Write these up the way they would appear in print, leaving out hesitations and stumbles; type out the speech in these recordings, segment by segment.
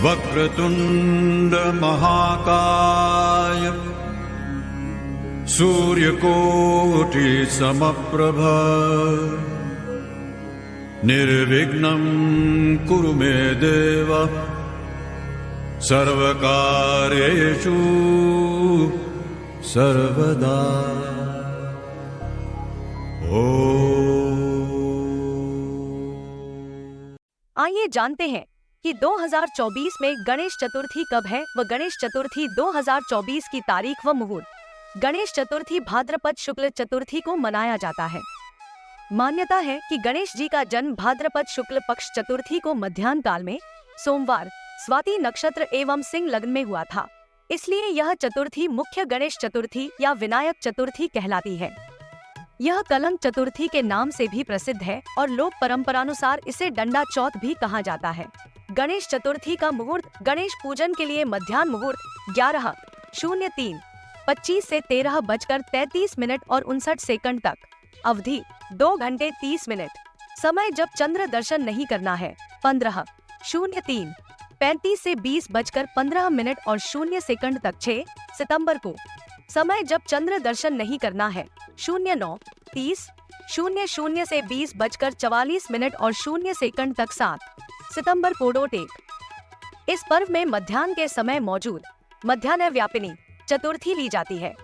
वक्रतुंड महाकाय सूर्यकोटि समप्रभ निर्विघ्नं कुरु मे देव सर्वकार्येषु सर्वदा। आइए जानते हैं कि 2024 में गणेश चतुर्थी कब है व गणेश चतुर्थी 2024 की तारीख व मुहूर्त। गणेश चतुर्थी भाद्रपद शुक्ल चतुर्थी को मनाया जाता है। मान्यता है कि गणेश जी का जन्म भाद्रपद शुक्ल पक्ष चतुर्थी को मध्याह्न काल में सोमवार स्वाति नक्षत्र एवं सिंह लग्न में हुआ था। इसलिए यह चतुर्थी मुख्य गणेश चतुर्थी या विनायक चतुर्थी कहलाती है। यह कलंक चतुर्थी के नाम से भी प्रसिद्ध है और लोक परंपरानुसार इसे डंडा चौथ भी कहा जाता है। गणेश चतुर्थी का मुहूर्त गणेश पूजन के लिए मध्याह्न मुहूर्त 11:03:25 से 13:33 तक, अवधि 2 घंटे 30 मिनट। समय जब चंद्र दर्शन नहीं करना है 15:03:35 से 20:15 और 0 तक 6 सितंबर को। समय जब चंद्र दर्शन नहीं करना है 09:30:00 से 20:44 और 0 तक 7 सितंबर को डोटेक। इस पर्व में मध्याह्न के समय मौजूद मध्याह्न व्यापिनी चतुर्थी ली जाती है।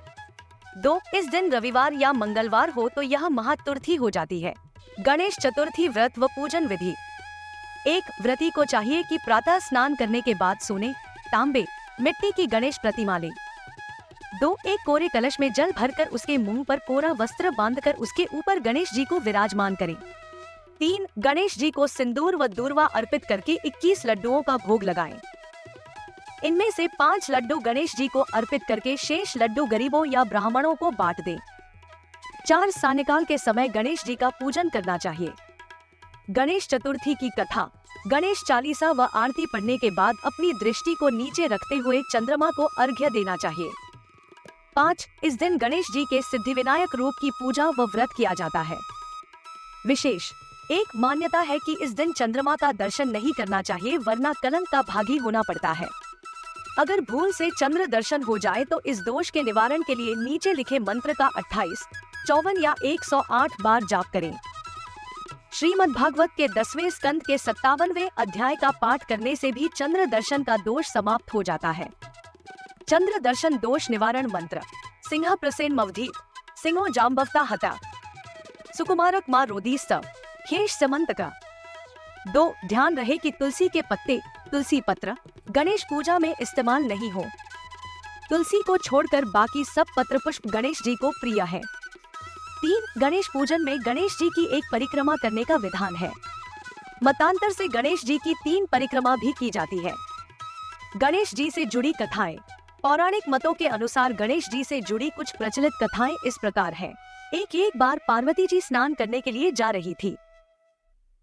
इस दिन रविवार या मंगलवार हो तो यह महाचतुर्थी हो जाती है। गणेश चतुर्थी व्रत व पूजन विधि। एक व्रती को चाहिए कि प्रातः स्नान करने के बाद सोने, तांबे, मिट्टी की गणेश प्रतिमा ले। 2 एक कोरे कलश में जल भरकर उसके मुंह पर कोरा वस्त्र बांधकर उसके ऊपर गणेश जी को विराजमान करें। 3 गणेश जी को सिंदूर व दूर्वा अर्पित करके 21 लड्डुओं का भोग लगाएं। इनमें से 5 लड्डू गणेश जी को अर्पित करके शेष लड्डू गरीबों या ब्राह्मणों को बांट दें। 4 सायंकाल के समय गणेश जी का पूजन करना चाहिए। गणेश चतुर्थी की कथा। गणेश चालीसा व आरती पढ़ने के बाद अपनी दृष्टि को नीचे रखते हुए चंद्रमा को अर्घ्य देना चाहिए। 5 इस दिन गणेश जी के सिद्धिविनायक रूप की पूजा व व्रत किया जाता है। विशेष एक मान्यता है कि इस दिन चंद्रमा का दर्शन नहीं करना चाहिए वरना कलंक का भागी होना पड़ता है। अगर भूल से चंद्र दर्शन हो जाए तो इस दोष के निवारण के लिए नीचे लिखे मंत्र का 28, 54 या 108 बार जाप करें। श्रीमद् भागवत के 10वें स्कंद के 57वें अध्याय का पाठ करने से भी चंद्र दर्शन का दोष समाप्त हो जाता है। चंद्र दर्शन दोष निवारण मंत्र। सिंह प्रसेन मवधि सिंहो जाम्बवता हता सुकुमारक माँ रोदीस्त हेश समंतका। 2 ध्यान रहे कि तुलसी के पत्ते, तुलसी पत्र गणेश पूजा में इस्तेमाल नहीं हो। तुलसी को छोड़कर बाकी सब पत्र पुष्प गणेश जी को प्रिय है। 3 गणेश पूजन में गणेश जी की एक परिक्रमा करने का विधान है। मतांतर से गणेश जी की 3 परिक्रमा भी की जाती है। गणेश जी से जुड़ी कथाएं। पौराणिक मतों के अनुसार गणेश जी से जुड़ी कुछ प्रचलित कथाएं इस प्रकार हैं। एक बार पार्वती जी स्नान करने के लिए जा रही थी।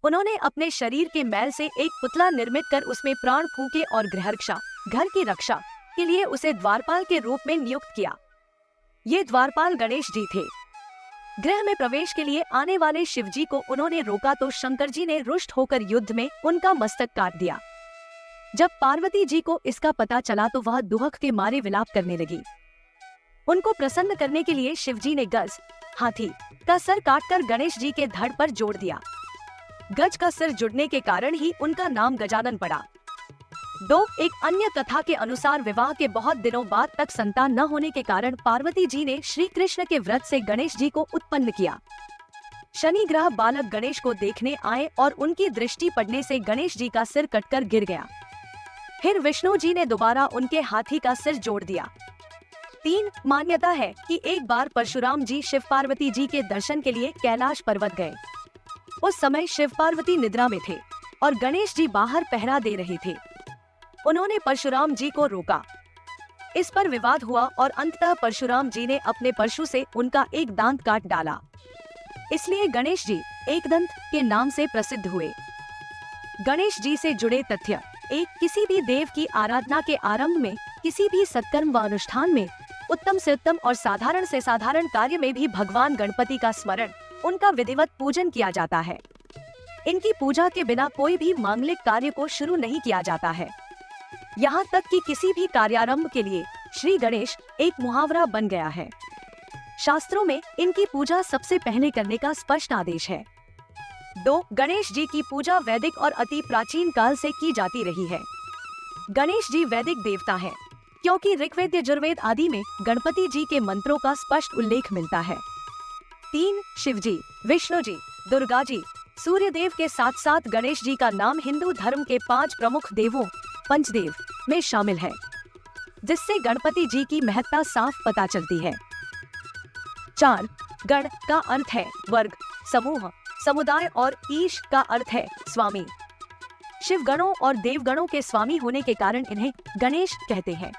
उन्होंने अपने शरीर के मैल से एक पुतला निर्मित कर उसमें प्राण फूके और गृहरक्षा घर की रक्षा के लिए उसे द्वारपाल के रूप में नियुक्त किया। ये द्वारपाल गणेश जी थे। गृह में प्रवेश के लिए आने वाले शिव जी को उन्होंने रोका तो शंकर जी ने रुष्ट होकर युद्ध में उनका मस्तक काट दिया। जब पार्वती जी को इसका पता चला तो वह दुहक के मारे विलाप करने लगी। उनको प्रसन्न करने के लिए शिव जी ने गज, हाथी का सर काटकर गणेश जी के धड़ पर जोड़ दिया। गज का सिर जुड़ने के कारण ही उनका नाम गजानन पड़ा। 2 एक अन्य कथा के अनुसार विवाह के बहुत दिनों बाद तक संतान न होने के कारण पार्वती जी ने श्री कृष्ण के व्रत से गणेश जी को उत्पन्न किया। शनि ग्रह बालक गणेश को देखने आए और उनकी दृष्टि पड़ने से गणेश जी का सिर कटकर गिर गया। फिर विष्णु जी ने दोबारा उनके हाथी का सिर जोड़ दिया। 3 मान्यता है कि एक बार परशुराम जी शिव पार्वती जी के दर्शन के लिए कैलाश पर्वत गए। उस समय शिव पार्वती निद्रा में थे और गणेश जी बाहर पहरा दे रहे थे। उन्होंने परशुराम जी को रोका। इस पर विवाद हुआ और अंततः परशुराम जी ने अपने परशु से उनका एक दांत काट डाला। इसलिए गणेश जी एकदंत के नाम से प्रसिद्ध हुए। गणेश जी से जुड़े तथ्य। किसी भी देव की आराधना के आरंभ में, किसी भी सत्कर्म व अनुष्ठान में, उत्तम से उत्तम और साधारण से साधारण कार्य में भी भगवान गणपति का स्मरण, उनका विधिवत पूजन किया जाता है। इनकी पूजा के बिना कोई भी मांगलिक कार्य को शुरू नहीं किया जाता है। यहाँ तक कि किसी भी कार्यारंभ के लिए श्री गणेश एक मुहावरा बन गया है। शास्त्रों में इनकी पूजा सबसे पहले करने का स्पष्ट आदेश है। 2. गणेश जी की पूजा वैदिक और अति प्राचीन काल से की जाती रही है। गणेश जी वैदिक देवता हैं, क्योंकि ऋग्वेद यजुर्वेद आदि में गणपति जी के मंत्रों का स्पष्ट उल्लेख मिलता है। 3. शिव जी, विष्णु जी, दुर्गा जी, सूर्यदेव के साथ साथ गणेश जी का नाम हिंदू धर्म के 5 प्रमुख देवों पंचदेव में शामिल है, जिससे गणपति जी की महत्ता साफ पता चलती है। 4. गण का अर्थ है वर्ग, समूह, समुदाय और ईश का अर्थ है स्वामी। शिव गणों और देवगणों के स्वामी होने के कारण इन्हें गणेश कहते हैं।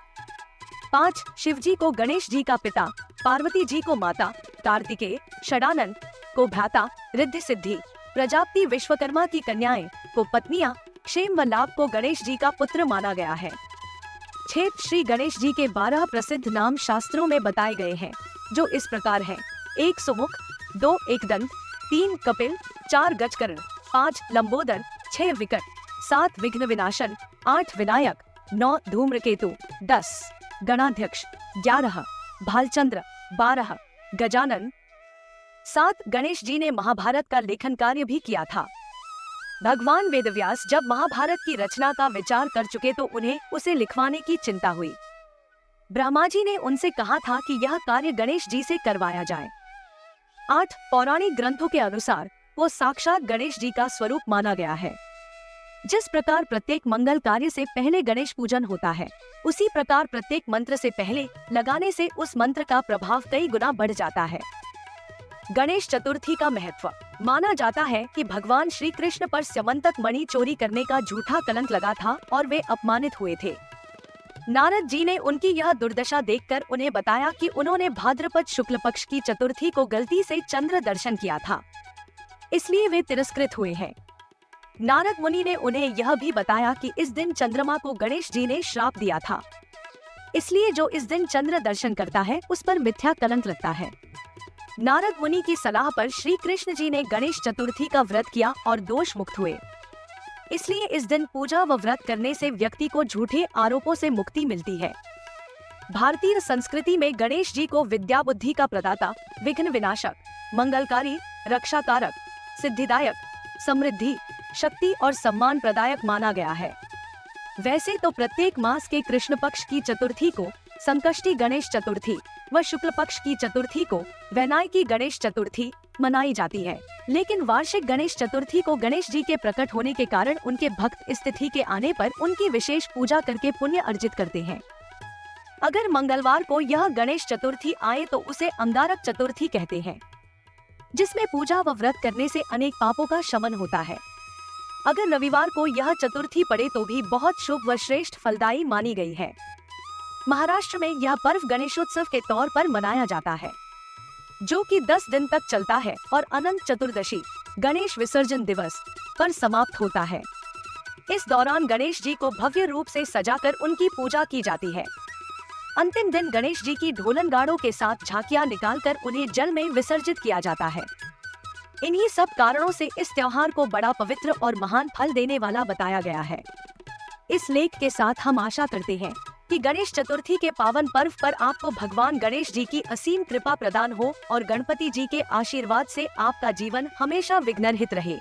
5. शिव जी को गणेश जी का पिता, पार्वती जी को माता, कार्तिकेय, षडानंद को भ्राता, रिद्धि सिद्धि, प्रजापति विश्वकर्मा की कन्याएं को पत्नियां, क्षेम व लाभ को गणेश जी का पुत्र माना गया है। 6. श्री गणेश जी के 12 प्रसिद्ध नाम शास्त्रों में बताए गए हैं, जो इस प्रकार हैं। 1. सुमुख, 2. एकदंत, 3. कपिल, 4. गजकर्ण, 5. लंबोदर, 6. विकट, 7. विघ्न विनाशन, 8. विनायक, 9. धूम्रकेतु, 10. गणाध्यक्ष, 11. भालचंद्र, 12. गजानन। 7. गणेश जी ने महाभारत का लेखन कार्य भी किया था। भगवान वेदव्यास जब महाभारत की रचना का विचार कर चुके तो उन्हें उसे लिखवाने की चिंता हुई। ब्रह्मा जी ने उनसे कहा था कि यह कार्य गणेश जी से करवाया जाए। 8. पौराणिक ग्रंथों के अनुसार वो साक्षात गणेश जी का स्वरूप माना गया है। जिस प्रकार प्रत्येक मंगल कार्य से पहले गणेश पूजन होता है, उसी प्रकार प्रत्येक मंत्र से पहले लगाने से उस मंत्र का प्रभाव कई गुना बढ़ जाता है। गणेश चतुर्थी का महत्व। माना जाता है कि भगवान श्री कृष्ण पर स्यमंतक मणि चोरी करने का झूठा कलंक लगा था और वे अपमानित हुए थे। नारद जी ने उनकी यह दुर्दशा देखकर उन्हें बताया कि उन्होंने भाद्रपद शुक्ल पक्ष की चतुर्थी को गलती से चंद्र दर्शन किया था, इसलिए वे तिरस्कृत हुए हैं। नारद मुनि ने उन्हें यह भी बताया कि इस दिन चंद्रमा को गणेश जी ने श्राप दिया था, इसलिए जो इस दिन चंद्र दर्शन करता है उस पर मिथ्या कलंक लगता है। नारद मुनि की सलाह पर श्री कृष्ण जी ने गणेश चतुर्थी का व्रत किया और दोष मुक्त हुए। इसलिए इस दिन पूजा व व्रत करने से व्यक्ति को झूठे आरोपों से मुक्ति मिलती है। भारतीय संस्कृति में गणेश जी को विद्या बुद्धि का प्रदाता, विघ्न विनाशक, मंगलकारी, रक्षाकारक, सिद्धिदायक, समृद्धि, शक्ति और सम्मान प्रदायक माना गया है। वैसे तो प्रत्येक मास के कृष्ण पक्ष की चतुर्थी को संकष्टी गणेश चतुर्थी व शुक्ल पक्ष की चतुर्थी को वैनायकी गणेश चतुर्थी मनाई जाती है, लेकिन वार्षिक गणेश चतुर्थी को गणेश जी के प्रकट होने के कारण उनके भक्त इस तिथि के आने पर उनकी विशेष पूजा करके पुण्य अर्जित करते हैं। अगर मंगलवार को यह गणेश चतुर्थी आए तो उसे अंगारक चतुर्थी कहते हैं, जिसमें पूजा व व्रत करने से अनेक पापों का शमन होता है। अगर रविवार को यह चतुर्थी पड़े तो भी बहुत शुभ व श्रेष्ठ फलदायी मानी गई है। महाराष्ट्र में यह पर्व गणेशोत्सव के तौर पर मनाया जाता है, जो कि 10 दिन तक चलता है और अनंत चतुर्दशी गणेश विसर्जन दिवस पर समाप्त होता है। इस दौरान गणेश जी को भव्य रूप से सजाकर उनकी पूजा की जाती है। अंतिम दिन गणेश जी की ढोलन गाड़ों के साथ झांकियां निकालकर उन्हें जल में विसर्जित किया जाता है। इन्हीं सब कारणों से इस त्योहार को बड़ा पवित्र और महान फल देने वाला बताया गया है। इस लेख के साथ हम आशा करते हैं कि गणेश चतुर्थी के पावन पर्व पर आपको भगवान गणेश जी की असीम कृपा प्रदान हो और गणपति जी के आशीर्वाद से आपका जीवन हमेशा विघ्नरहित रहे।